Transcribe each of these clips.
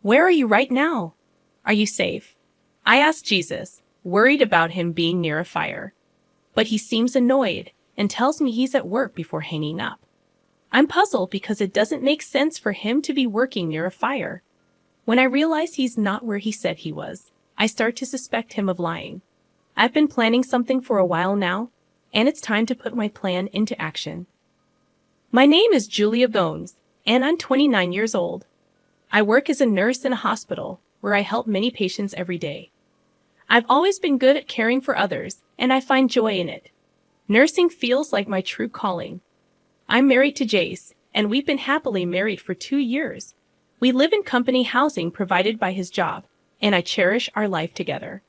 Where are you right now? Are you safe? I asked Jesus, worried about him being near a fire. But he seems annoyed and tells me he's at work before hanging up. I'm puzzled because it doesn't make sense for him to be working near a fire. When I realize he's not where he said he was, I start to suspect him of lying. I've been planning something for a while now, and it's time to put my plan into action. My name is Julia Bones, and I'm 29 years old. I work as a nurse in a hospital where I help many patients every day. I've always been good at caring for others, and I find joy in it. Nursing feels like my true calling. I'm married to Jace, and we've been happily married for 2 years. We live in company housing provided by his job, and I cherish our life together.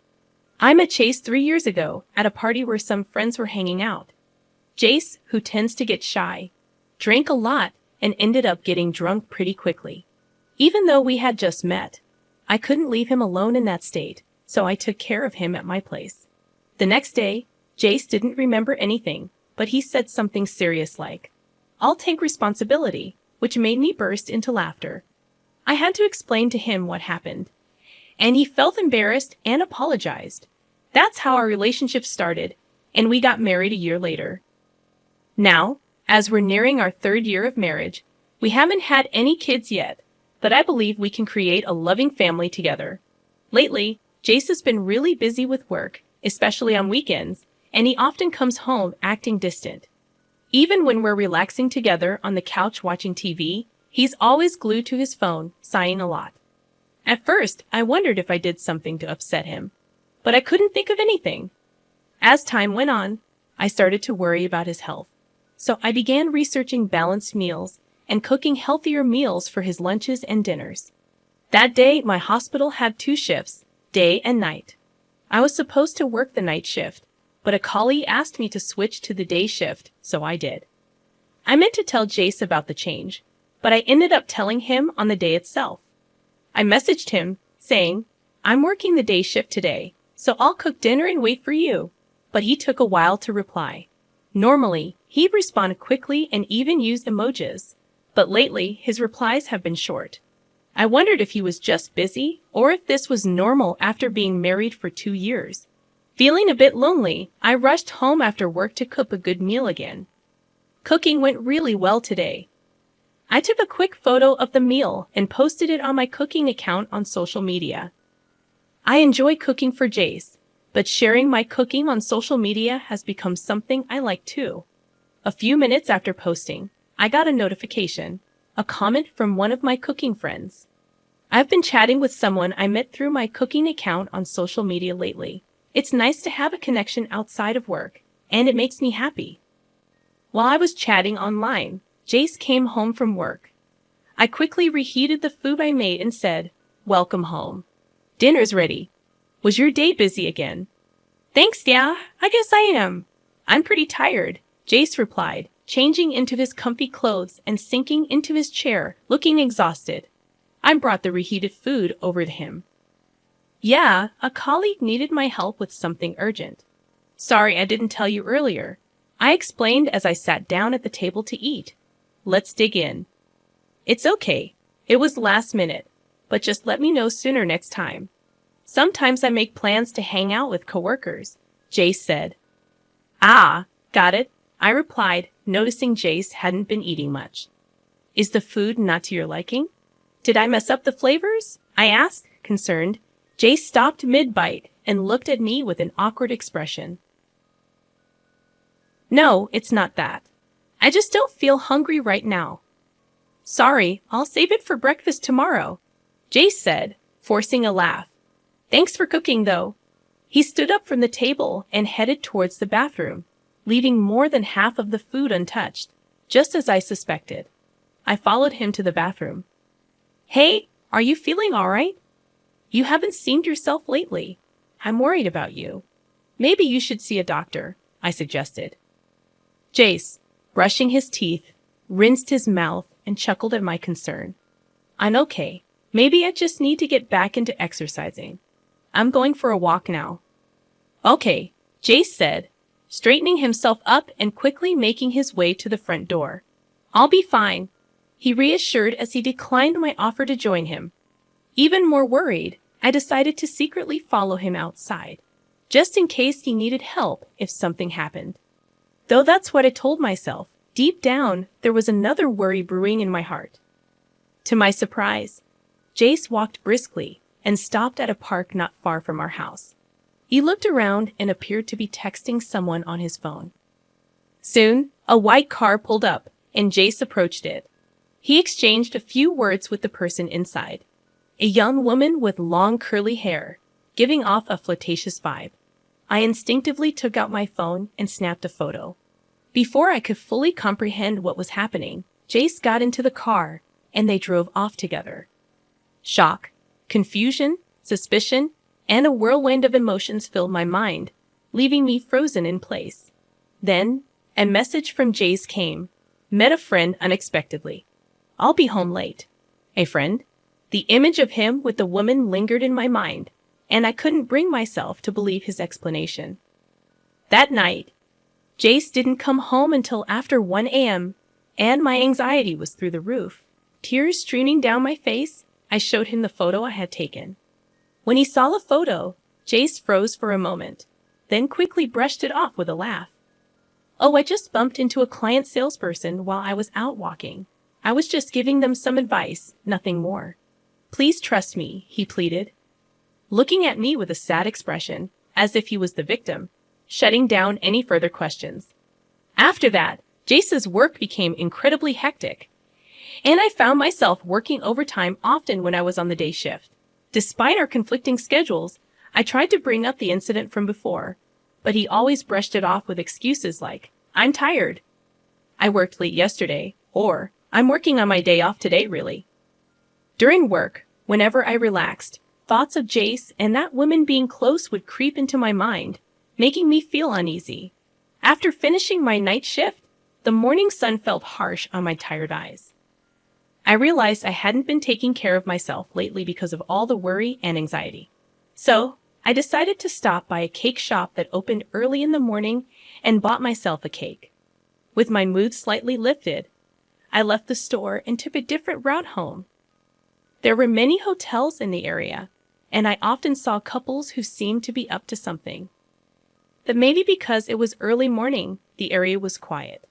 I met Chase 3 years ago at a party where some friends were hanging out. Jace, who tends to get shy, drank a lot and ended up getting drunk pretty quickly. Even though we had just met, I couldn't leave him alone in that state, so I took care of him at my place. The next day, Jace didn't remember anything, but he said something serious like, "I'll take responsibility," which made me burst into laughter. I had to explain to him what happened, and he felt embarrassed and apologized. That's how our relationship started, and we got married a year later. Now, as we're nearing our 3rd year of marriage, we haven't had any kids yet, but I believe we can create a loving family together. Lately, Jace has been really busy with work, especially on weekends, and he often comes home acting distant. Even when we're relaxing together on the couch watching TV, he's always glued to his phone, sighing a lot. At first, I wondered if I did something to upset him, but I couldn't think of anything. As time went on, I started to worry about his health, so I began researching balanced meals and cooking healthier meals for his lunches and dinners. That day, my hospital had 2 shifts, day and night. I was supposed to work the night shift, but a colleague asked me to switch to the day shift, so I did. I meant to tell Jace about the change, but I ended up telling him on the day itself. I messaged him, saying, "I'm working the day shift today, so I'll cook dinner and wait for you," but he took a while to reply. Normally, he'd respond quickly and even use emojis, but lately his replies have been short. I wondered if he was just busy or if this was normal after being married for 2 years. Feeling a bit lonely, I rushed home after work to cook a good meal again. Cooking went really well today. I took a quick photo of the meal and posted it on my cooking account on social media. I enjoy cooking for Jace, but sharing my cooking on social media has become something I like too. A few minutes after posting, I got a notification, a comment from one of my cooking friends. I've been chatting with someone I met through my cooking account on social media lately. It's nice to have a connection outside of work, and it makes me happy. While I was chatting online, Jace came home from work. I quickly reheated the food I made and said, "Welcome home. Dinner's ready. Was your day busy again?" "Thanks, yeah, I guess I am. I'm pretty tired," Jace replied, changing into his comfy clothes and sinking into his chair, looking exhausted. I brought the reheated food over to him. "Yeah, a colleague needed my help with something urgent. Sorry I didn't tell you earlier," I explained as I sat down at the table to eat. "Let's dig in." "It's okay. It was last minute, but just let me know sooner next time. Sometimes I make plans to hang out with coworkers," Jace said. "Ah, got it," I replied, noticing Jace hadn't been eating much. "Is the food not to your liking? Did I mess up the flavors?" I asked, concerned. Jace stopped mid-bite and looked at me with an awkward expression. "No, it's not that. I just don't feel hungry right now." "Sorry, I'll save it for breakfast tomorrow," Jace said, forcing a laugh. "Thanks for cooking, though." He stood up from the table and headed towards the bathroom, leaving more than half of the food untouched, just as I suspected. I followed him to the bathroom. "Hey, are you feeling all right? You haven't seemed yourself lately. I'm worried about you. Maybe you should see a doctor," I suggested. Jace, brushing his teeth, rinsed his mouth and chuckled at my concern. "I'm okay. Maybe I just need to get back into exercising. I'm going for a walk now." "Okay," Jace said, straightening himself up and quickly making his way to the front door. "I'll be fine," he reassured as he declined my offer to join him. Even more worried, I decided to secretly follow him outside, just in case he needed help if something happened. Though that's what I told myself, deep down, there was another worry brewing in my heart. To my surprise, Jace walked briskly and stopped at a park not far from our house. He looked around and appeared to be texting someone on his phone. Soon, a white car pulled up, and Jace approached it. He exchanged a few words with the person inside, a young woman with long curly hair, giving off a flirtatious vibe. I instinctively took out my phone and snapped a photo. Before I could fully comprehend what was happening, Jace got into the car, and they drove off together. Shock, confusion, suspicion, and a whirlwind of emotions filled my mind, leaving me frozen in place. Then, a message from Jace came. Met a friend unexpectedly. I'll be home late. A friend? The image of him with the woman lingered in my mind, and I couldn't bring myself to believe his explanation. That night, Jace didn't come home until after 1 a.m., and my anxiety was through the roof. Tears streaming down my face, I showed him the photo I had taken. When he saw the photo, Jace froze for a moment, then quickly brushed it off with a laugh. Oh, I just bumped into a client salesperson while I was out walking. I was just giving them some advice, nothing more. Please trust me, he pleaded, looking at me with a sad expression, as if he was the victim, shutting down any further questions. After that, Jace's work became incredibly hectic, and I found myself working overtime often when I was on the day shift. Despite our conflicting schedules, I tried to bring up the incident from before, but he always brushed it off with excuses like, I'm tired, I worked late yesterday, or I'm working on my day off today, really. During work, whenever I relaxed, thoughts of Jace and that woman being close would creep into my mind, making me feel uneasy. After finishing my night shift, the morning sun felt harsh on my tired eyes. I realized I hadn't been taking care of myself lately because of all the worry and anxiety. So, I decided to stop by a cake shop that opened early in the morning and bought myself a cake. With my mood slightly lifted, I left the store and took a different route home. There were many hotels in the area, and I often saw couples who seemed to be up to something. But maybe because it was early morning, the area was quiet.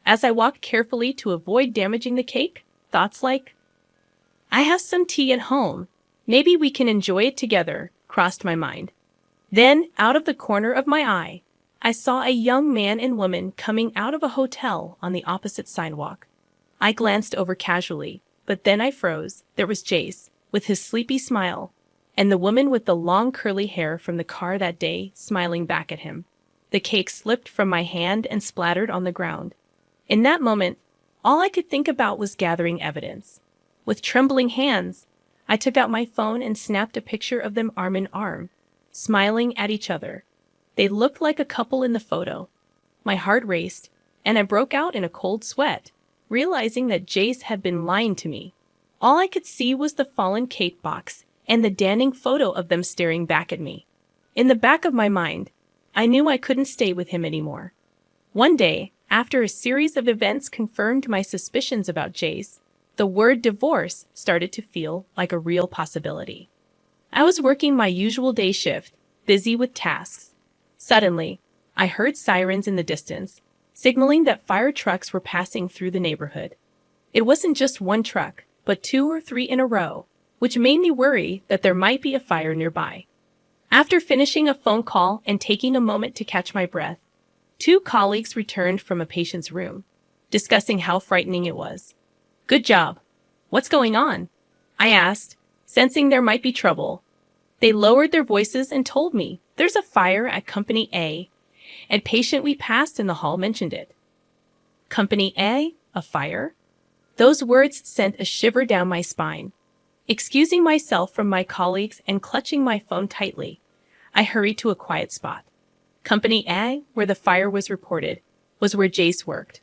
As I walked carefully to avoid damaging the cake, thoughts like, I have some tea at home, maybe we can enjoy it together, crossed my mind. Then, out of the corner of my eye, I saw a young man and woman coming out of a hotel on the opposite sidewalk. I glanced over casually, but then I froze. There was Jace, with his sleepy smile, and the woman with the long curly hair from the car that day smiling back at him. The cake slipped from my hand and splattered on the ground. In that moment, all I could think about was gathering evidence. With trembling hands, I took out my phone and snapped a picture of them arm in arm, smiling at each other. They looked like a couple in the photo. My heart raced, and I broke out in a cold sweat, realizing that Jace had been lying to me. All I could see was the fallen cake box and the damning photo of them staring back at me. In the back of my mind, I knew I couldn't stay with him anymore. One day, after a series of events confirmed my suspicions about Jace, the word divorce started to feel like a real possibility. I was working my usual day shift, busy with tasks. Suddenly, I heard sirens in the distance, signaling that fire trucks were passing through the neighborhood. It wasn't just one truck, but 2 or 3 in a row, which made me worry that there might be a fire nearby. After finishing a phone call and taking a moment to catch my breath, 2 colleagues returned from a patient's room, discussing how frightening it was. Good job. What's going on? I asked, sensing there might be trouble. They lowered their voices and told me there's a fire at Company A, and patient we passed in the hall mentioned it. Company A? A fire? Those words sent a shiver down my spine. Excusing myself from my colleagues and clutching my phone tightly, I hurried to a quiet spot. Company A, where the fire was reported, was where Jace worked.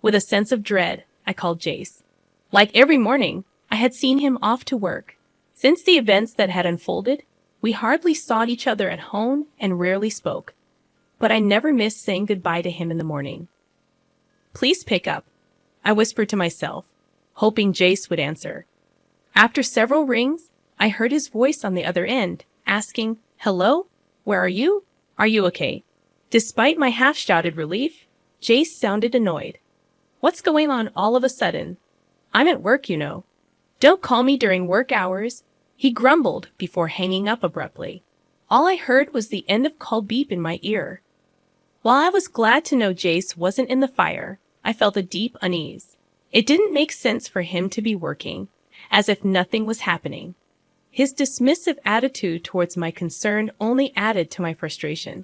With a sense of dread, I called Jace. Like every morning, I had seen him off to work. Since the events that had unfolded, we hardly saw each other at home and rarely spoke. But I never missed saying goodbye to him in the morning. Please pick up, I whispered to myself, hoping Jace would answer. After several rings, I heard his voice on the other end, asking, "Hello? Where are you? Are you okay?" Despite my half-shouted relief, Jace sounded annoyed. "What's going on all of a sudden? I'm at work, you know. Don't call me during work hours," he grumbled before hanging up abruptly. All I heard was the end of call beep in my ear. While I was glad to know Jace wasn't in the fire, I felt a deep unease. It didn't make sense for him to be working, as if nothing was happening. His dismissive attitude towards my concern only added to my frustration.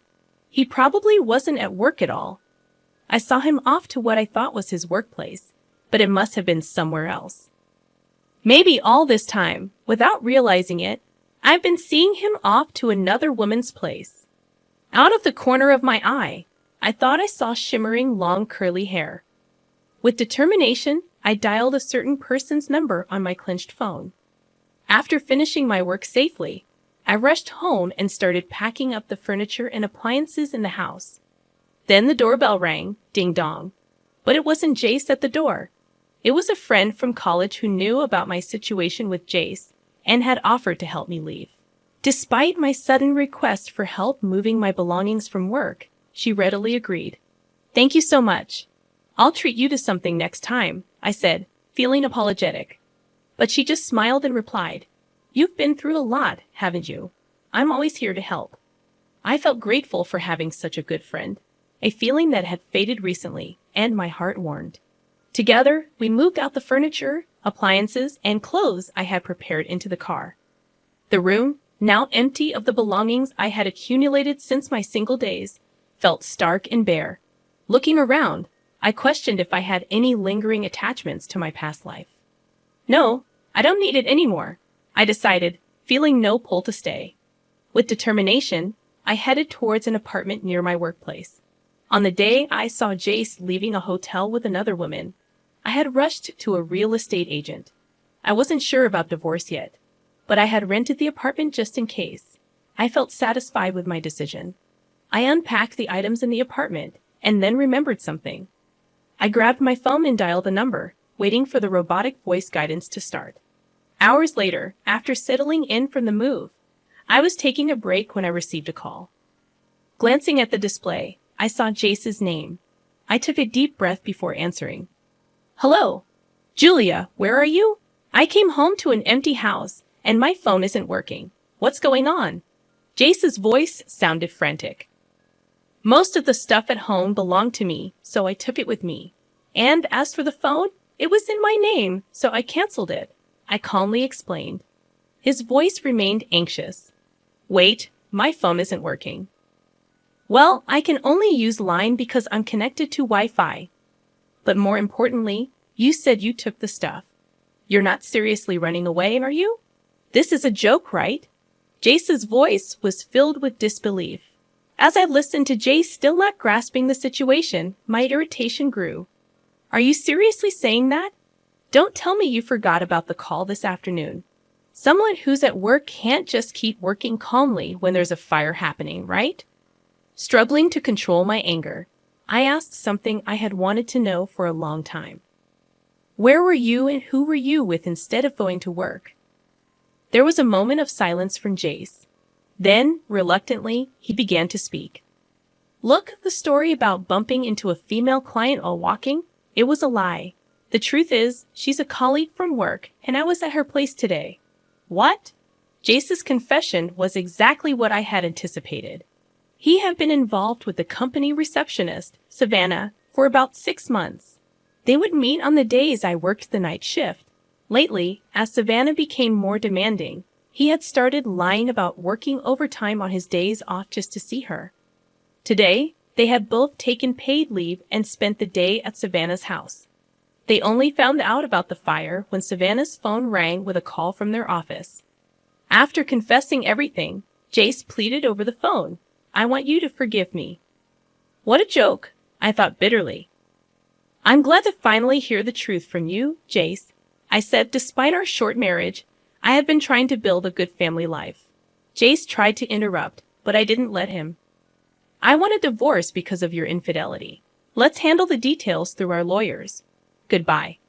He probably wasn't at work at all. I saw him off to what I thought was his workplace, but it must have been somewhere else. Maybe all this time, without realizing it, I've been seeing him off to another woman's place. Out of the corner of my eye, I thought I saw shimmering long curly hair. With determination, I dialed a certain person's number on my clenched phone. After finishing my work safely, I rushed home and started packing up the furniture and appliances in the house. Then the doorbell rang, ding-dong. But it wasn't Jace at the door. It was a friend from college who knew about my situation with Jace and had offered to help me leave. Despite my sudden request for help moving my belongings from work, she readily agreed. "Thank you so much. I'll treat you to something next time," I said, feeling apologetic. But she just smiled and replied, "You've been through a lot, haven't you? I'm always here to help." I felt grateful for having such a good friend, a feeling that had faded recently, and my heart warmed. Together, we moved out the furniture, appliances, and clothes I had prepared into the car. The room, now empty of the belongings I had accumulated since my single days, felt stark and bare. Looking around, I questioned if I had any lingering attachments to my past life. "No, I don't need it anymore," I decided, feeling no pull to stay. With determination, I headed towards an apartment near my workplace. On the day I saw Jace leaving a hotel with another woman, I had rushed to a real estate agent. I wasn't sure about divorce yet, but I had rented the apartment just in case. I felt satisfied with my decision. I unpacked the items in the apartment and then remembered something. I grabbed my phone and dialed a number, waiting for the robotic voice guidance to start. Hours later, after settling in from the move, I was taking a break when I received a call. Glancing at the display, I saw Jace's name. I took a deep breath before answering. "Hello. Julia, where are you? I came home to an empty house, and my phone isn't working. What's going on?" Jace's voice sounded frantic. "Most of the stuff at home belonged to me, so I took it with me. And as for the phone, it was in my name, so I canceled it," I calmly explained. His voice remained anxious. "Wait, my phone isn't working." "Well, I can only use Line because I'm connected to Wi-Fi. But more importantly, you said you took the stuff. You're not seriously running away, are you? This is a joke, right?" Jace's voice was filled with disbelief. As I listened to Jace still not grasping the situation, my irritation grew. "Are you seriously saying that? Don't tell me you forgot about the call this afternoon. Someone who's at work can't just keep working calmly when there's a fire happening, right?" Struggling to control my anger, I asked something I had wanted to know for a long time. "Where were you and who were you with instead of going to work?" There was a moment of silence from Jace. Then, reluctantly, he began to speak. "Look, the story about bumping into a female client while walking, it was a lie. The truth is, she's a colleague from work, and I was at her place today." "What?" Jace's confession was exactly what I had anticipated. He had been involved with the company receptionist, Savannah, for about 6 months. They would meet on the days I worked the night shift. Lately, as Savannah became more demanding, he had started lying about working overtime on his days off just to see her. Today, they had both taken paid leave and spent the day at Savannah's house. They only found out about the fire when Savannah's phone rang with a call from their office. After confessing everything, Jace pleaded over the phone, "I want you to forgive me." "What a joke," I thought bitterly. "I'm glad to finally hear the truth from you, Jace," I said. "Despite our short marriage, I have been trying to build a good family life." Jace tried to interrupt, but I didn't let him. "I want a divorce because of your infidelity. Let's handle the details through our lawyers. Goodbye."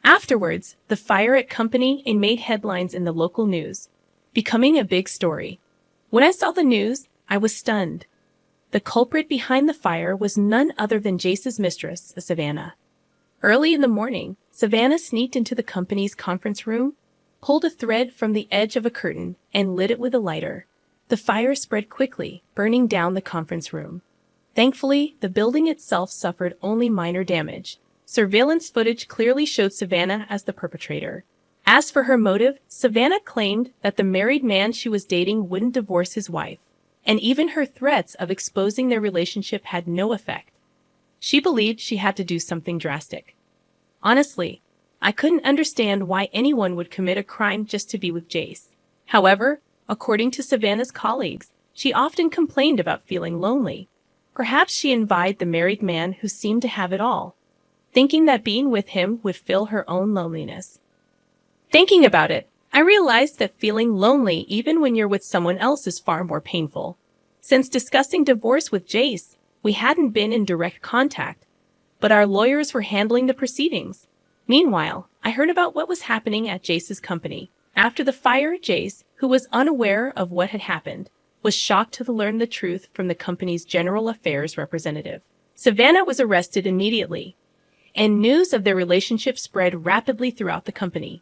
Afterwards, the fire at company made headlines in the local news, becoming a big story. When I saw the news, I was stunned. The culprit behind the fire was none other than Jace's mistress, Savannah. Early in the morning, Savannah sneaked into the company's conference room, pulled a thread from the edge of a curtain, and lit it with a lighter. The fire spread quickly, burning down the conference room. Thankfully, the building itself suffered only minor damage. Surveillance footage clearly showed Savannah as the perpetrator. As for her motive, Savannah claimed that the married man she was dating wouldn't divorce his wife, and even her threats of exposing their relationship had no effect. She believed she had to do something drastic. Honestly, I couldn't understand why anyone would commit a crime just to be with Jace. However, according to Savannah's colleagues, she often complained about feeling lonely. Perhaps she envied the married man who seemed to have it all, thinking that being with him would fill her own loneliness. Thinking about it, I realized that feeling lonely even when you're with someone else is far more painful. Since discussing divorce with Jace, we hadn't been in direct contact, but our lawyers were handling the proceedings. Meanwhile, I heard about what was happening at Jace's company. After the fire, Jace, who was unaware of what had happened, was shocked to learn the truth from the company's general affairs representative. Savannah was arrested immediately, and news of their relationship spread rapidly throughout the company.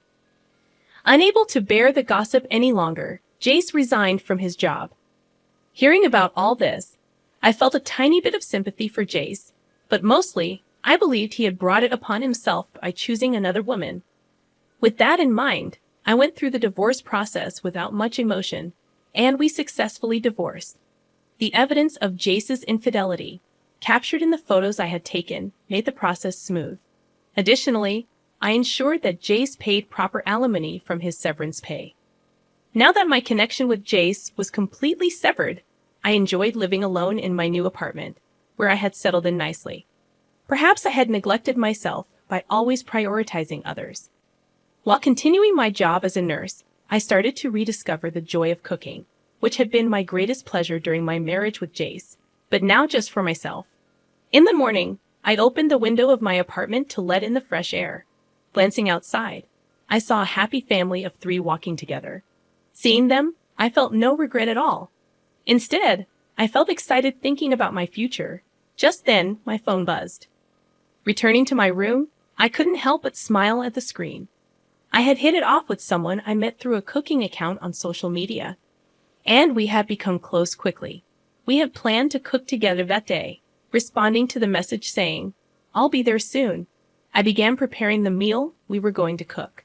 Unable to bear the gossip any longer, Jace resigned from his job. Hearing about all this, I felt a tiny bit of sympathy for Jace, but mostly, I believed he had brought it upon himself by choosing another woman. With that in mind, I went through the divorce process without much emotion, and we successfully divorced. The evidence of Jace's infidelity, captured in the photos I had taken, made the process smooth. Additionally, I ensured that Jace paid proper alimony from his severance pay. Now that my connection with Jace was completely severed, I enjoyed living alone in my new apartment, where I had settled in nicely. Perhaps I had neglected myself by always prioritizing others. While continuing my job as a nurse, I started to rediscover the joy of cooking, which had been my greatest pleasure during my marriage with Jace, but now just for myself. In the morning, I opened the window of my apartment to let in the fresh air. Glancing outside, I saw a happy family of 3 walking together. Seeing them, I felt no regret at all. Instead, I felt excited thinking about my future. Just then, my phone buzzed. Returning to my room, I couldn't help but smile at the screen. I had hit it off with someone I met through a cooking account on social media, and we had become close quickly. We had planned to cook together that day, responding to the message saying, "I'll be there soon." I began preparing the meal we were going to cook.